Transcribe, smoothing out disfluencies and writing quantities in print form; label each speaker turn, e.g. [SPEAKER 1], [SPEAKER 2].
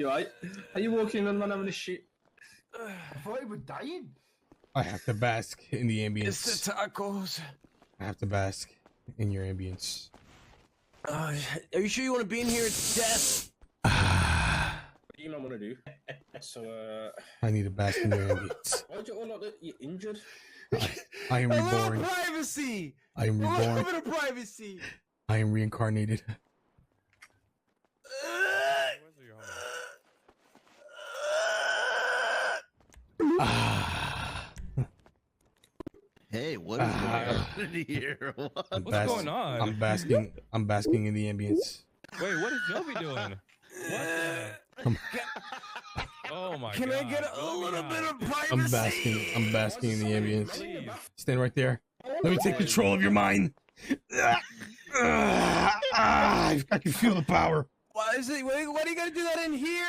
[SPEAKER 1] You right? Are you walking on man having a shit?
[SPEAKER 2] I thought he was dying.
[SPEAKER 3] I have to bask in the ambience.
[SPEAKER 4] It's the tacos.
[SPEAKER 3] I have to bask in your ambience.
[SPEAKER 4] Are you sure you want to be in here? It's death.
[SPEAKER 1] What do you not want to do? So,
[SPEAKER 3] I need to bask in your ambience.
[SPEAKER 1] why'd you all like that? You're injured?
[SPEAKER 3] I am
[SPEAKER 4] A little
[SPEAKER 3] reborn.
[SPEAKER 4] privacy.
[SPEAKER 3] I am
[SPEAKER 4] A little
[SPEAKER 3] reborn.
[SPEAKER 4] bit of privacy.
[SPEAKER 3] I am reincarnated.
[SPEAKER 5] Hey, what is going on here?
[SPEAKER 6] What's going on?
[SPEAKER 3] I'm basking in the ambience.
[SPEAKER 6] Wait, what is Joby doing? Oh my god.
[SPEAKER 4] Can I get a little bit of privacy?
[SPEAKER 3] I'm basking in the ambience.
[SPEAKER 6] Please.
[SPEAKER 3] Stand right there. Let me take control of your mind. I can feel the power.
[SPEAKER 4] Why is it? Why do you gotta do that in here?